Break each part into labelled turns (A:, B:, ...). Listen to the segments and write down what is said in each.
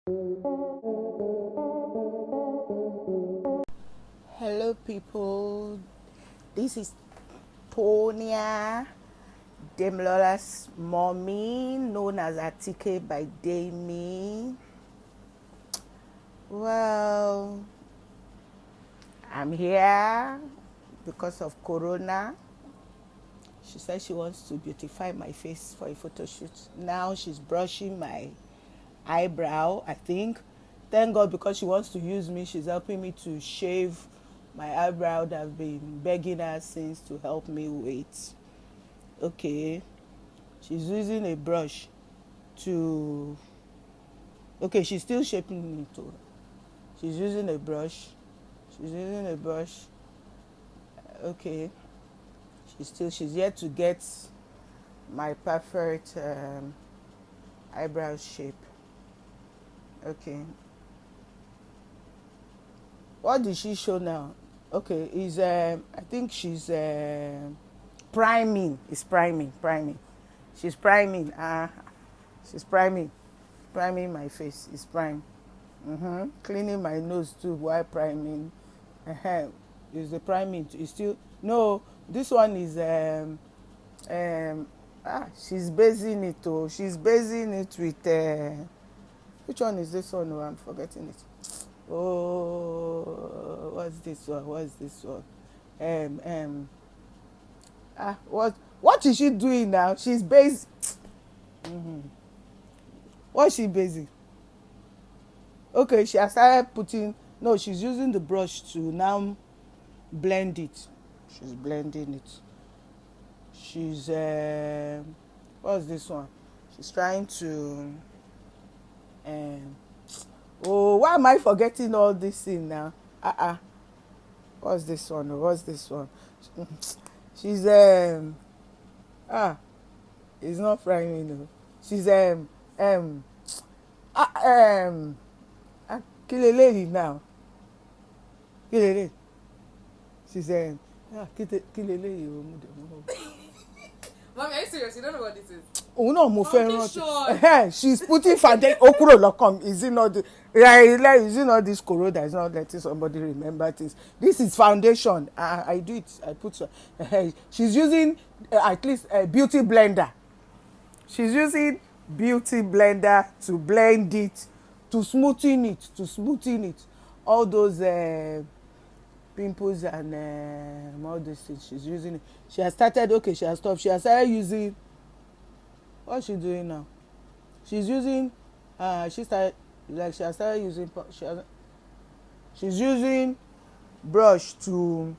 A: Hello, people. This is Tonya, Demilola's mommy, known as Atikebydemi. Well, I'm here because of Corona. She said she wants to beautify my face for a photo shoot. Now she's brushing my eyebrow, I think. Thank God, because she wants to use me. She's helping me to shave my eyebrow that I've been begging her since to help me with. Okay. She's using a brush to... Okay, she's still shaping me too. She's using a brush. She's using a brush. Okay. She's yet to get my perfect eyebrow shape. Okay. What did she show now? Okay, is I think she's priming. It's priming. She's priming. She's priming my face. It's prime. Cleaning my nose too while priming. Is the priming? It's still no. This one is she's basing it. Oh, she's basing it with which one is this one? Oh, I'm forgetting it. Oh, what's this one? What is she doing now? She's basing. What's she basing? Okay, she has started putting. No, she's using the brush to now blend it. She's blending it. She's what's this one? She's trying to oh, why am I forgetting all this thing now? What's this one? She's it's not frying, you know. She's kilele now. Kilele. She's kilele.
B: Mommy, are you serious? You don't know what this is?
A: Oh no, mo fẹ́
B: Foundation.
A: She's putting foundation. Okuro lokom. Is it not? Is it not this corona? Is not letting somebody remember things. This is foundation. I do it. I put. She's using at least a beauty blender. She's using beauty blender to blend it, to smoothen it. All those pimples and all these things. She's using it. She has started. Okay, she has stopped. She has started using. What's she doing now? She's using. She has started using. She's using brush to.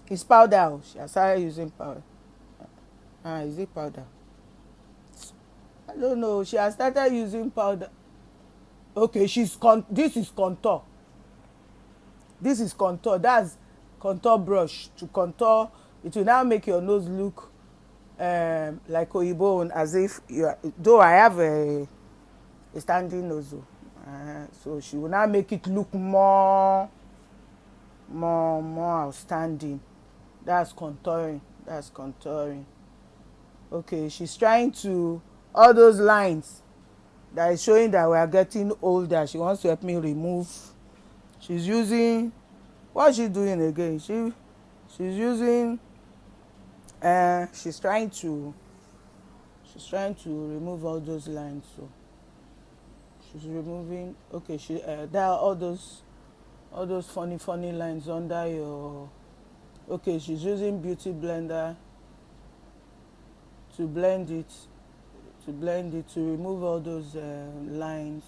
A: It's powder. She has started using powder. Is it powder? I don't know. She has started using powder. Okay, this is contour. That's contour brush to contour. It will now make your nose look like Oyibo, as if you are, though I have a standing nose. So she will now make it look more outstanding. That's contouring. Okay, she's trying to, all those lines that is showing that we are getting older, she wants to help me remove. She's using, what's she doing again? She's using she's trying to remove all those lines. So she's removing. Okay, there are all those funny lines under your. Okay, she's using beauty blender to blend it to remove all those lines.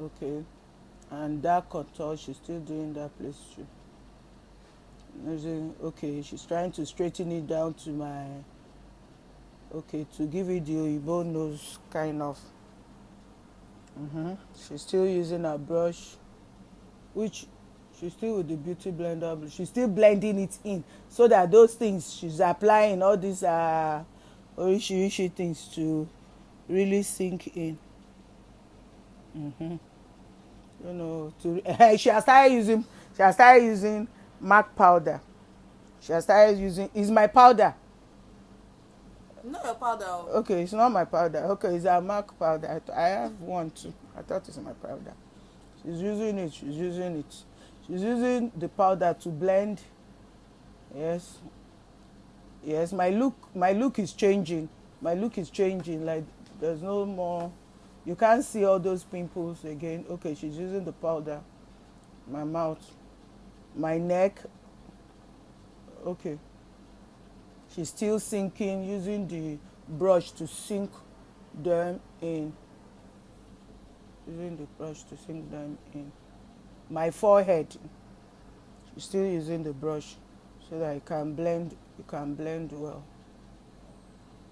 A: Okay, and that contour, she's still doing that place too. Okay, she's trying to straighten it down to my, okay, to give it the Oyibo nose kind of. She's still using her brush, which she's still with the beauty blender, but she's still blending it in so that those things she's applying, all these orishi things, to really sink in. You know, she has started using MAC powder. She has started using, is my powder.
B: Not your powder.
A: Okay, it's not my powder. Okay, it's a MAC powder. I have one too. I thought it's my powder. She's using it. She's using it. She's using the powder to blend. Yes. Yes, my look is changing. My look is changing. Like there's no more. You can't see all those pimples again. Okay, she's using the powder. My mouth, my neck. Okay. She's still sinking, using the brush to sink them in. Using the brush to sink them in. My forehead. She's still using the brush so that it can blend well.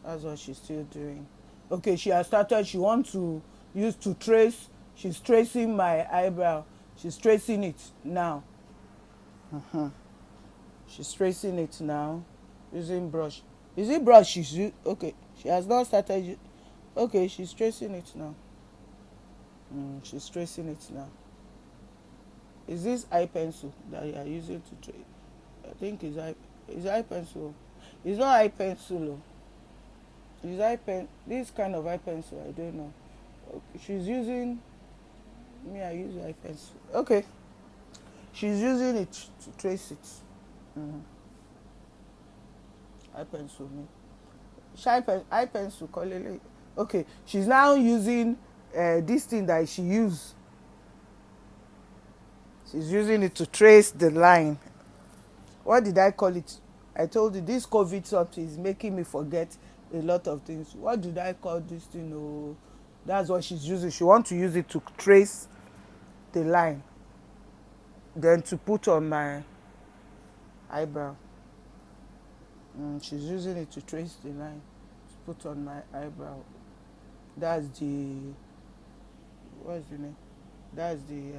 A: That's what she's still doing. Okay, she has started. She wants to use to trace. She's tracing my eyebrow. She's tracing it now. She's tracing it now using brush. Is it brush she's using? Okay, she has not started. Okay, she's tracing it now. She's tracing it now. Is this eye pencil that you are using to trace? I think it's eye pencil. It's not eye pencil. It's eye pen. This kind of eye pencil, I don't know. Okay, she's using. Me, I use eye pencil. Okay, she's using it to trace it. Eye pencil me. Eye pencil kolele. Okay, she's now using this thing that she used. She's using it to trace the line. What did I call it? I told you this COVID something is making me forget a lot of things. What did I call this thing? Oh, that's what she's using. She wants to use it to trace the line. Then to put on my eyebrow. She's using it to trace the line. To put on my eyebrow. That's the. What's the name? That's the.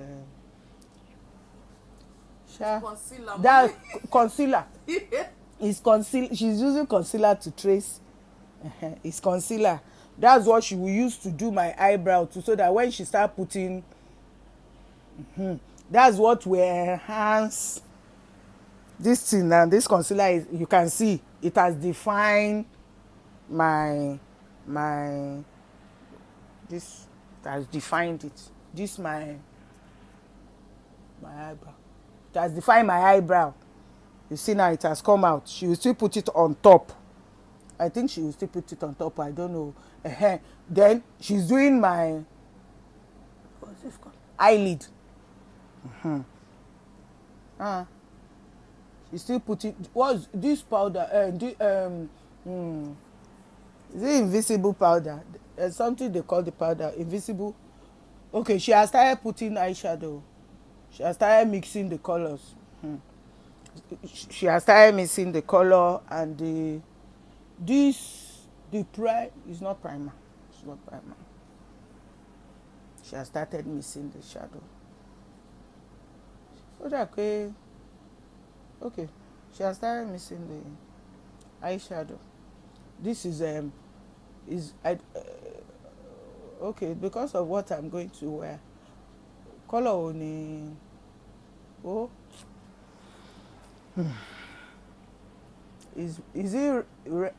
B: Concealer.
A: That concealer. It's concealer. She's using concealer to trace. It's concealer. That's what she will use to do my eyebrow too, so that when she start putting, that's what will enhance this thing. Now this concealer is, you can see it has defined my this. It has defined it. This my eyebrow. It has defined my eyebrow. You see now it has come out. She will still put it on top. I think she will still put it on top. I don't know. Then she's doing my what's this called? Eyelid. She still put it. What's this powder? Is it invisible powder? There's something they call the powder invisible. Okay, she has started putting eyeshadow. She has started mixing the colors. She has started mixing the color and the primer is not primer. It's not primer. She has started mixing the shadow. Okay. She has started mixing the eyeshadow. This is okay, because of what I'm going to wear. Color only. Oh. Is it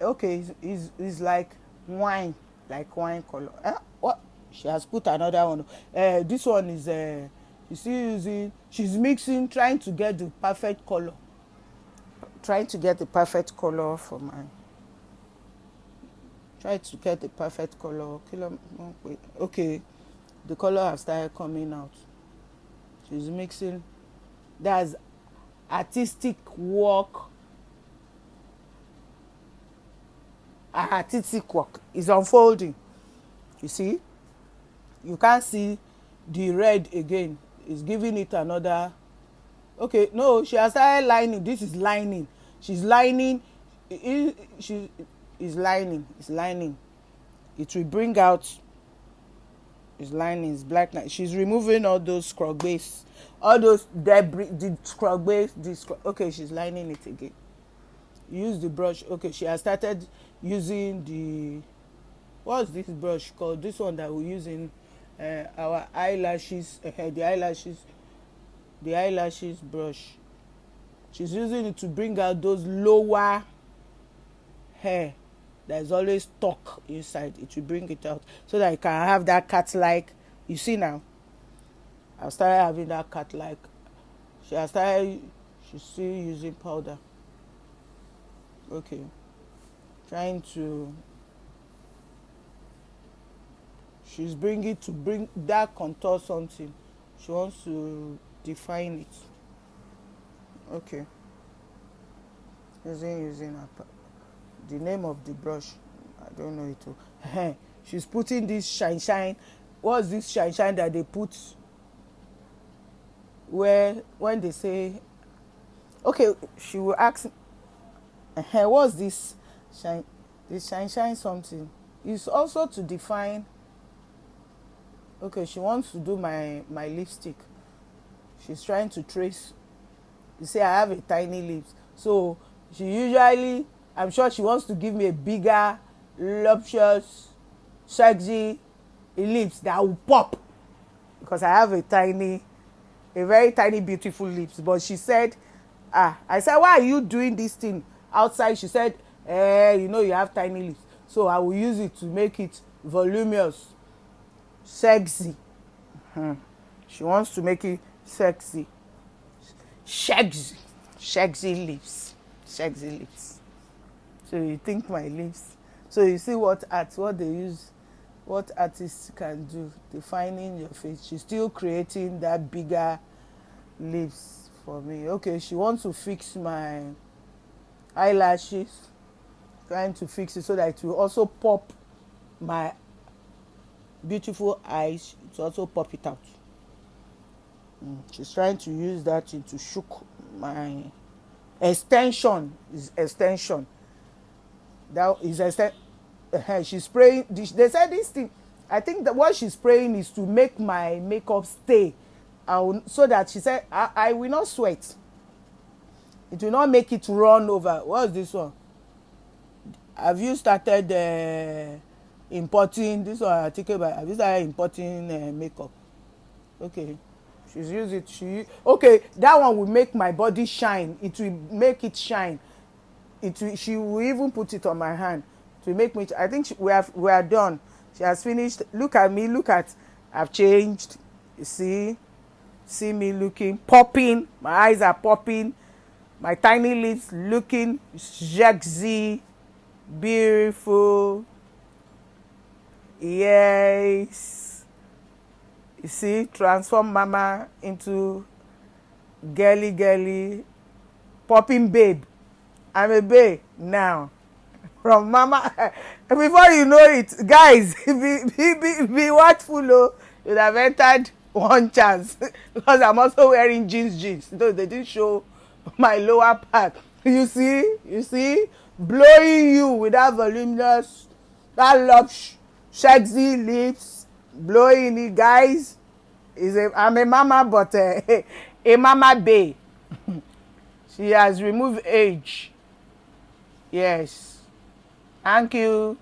A: okay? Is like wine color. What? She has put another one. This one is you see using. She's mixing, trying to get the perfect color. Trying to get the perfect color for mine. Try to get the perfect color. Okay, the color has started coming out. She's mixing. That's artistic work. Artistic work is unfolding. You see, you can't see the red again. It's giving it another. Okay, no, she has started lining. This is lining. She's lining. She is lining. It's lining. It will bring out. It's lining. It's black. She's removing all those scrub base, all those debris, the scrub base. Okay, she's lining it again. Use the brush. Okay, she has started using the. What's this brush called? This one that we use in our eyelashes. The eyelashes brush. She's using it to bring out those lower hair. there's always talk inside. It will bring it out so that you can have that cat-like. You see now, I started having that cat-like. She's still using powder. Okay, trying to. She's bringing to bring that contour something. She wants to define it. Okay. Using the name of the brush. I don't know it too. She's putting this shine. What's this shine that they put where when they say okay, she will ask what's this shine? This shine something. It's also to define. Okay, she wants to do my lipstick. She's trying to trace. You see, I have a tiny lips. So she usually, I'm sure she wants to give me a bigger, voluptuous, sexy lips that will pop. Because I have a very tiny, beautiful lips. But she said, I said, why are you doing this thing outside? She said, you have tiny lips. So I will use it to make it voluminous. Sexy. She wants to make it sexy. Sexy lips. So you think my lips. So you see what artists can do, defining your face. She's still creating that bigger lips for me. Okay, she wants to fix my eyelashes. Trying to fix it so that it will also pop my beautiful eyes. To also pop it out. She's trying to use that to shook my extension. That is she's spraying. They said this thing. I think that what she's spraying is to make my makeup stay, so that she said I will not sweat. It will not make it run over. What's this one? Have you started importing this one? Atikebydemi. Have you started importing makeup? Okay, she's used it. Okay, that one will make my body shine. It will make it shine. She will even put it on my hand to make me. I think we are done. She has finished. Look at me. I've changed. You see me looking popping. My eyes are popping. My tiny lips looking sexy, beautiful. Yes. You see, transform mama into girly, popping babe. I'm a babe now. From mama. Before you know it, guys, be watchful. Oh, you'd have entered one chance. Because I'm also wearing jeans. Though they didn't show my lower part. You see, blowing you with that voluminous, that lush, sexy lips, blowing it, guys. I'm a mama, but a mama bae. She has removed age. Yes. Thank you.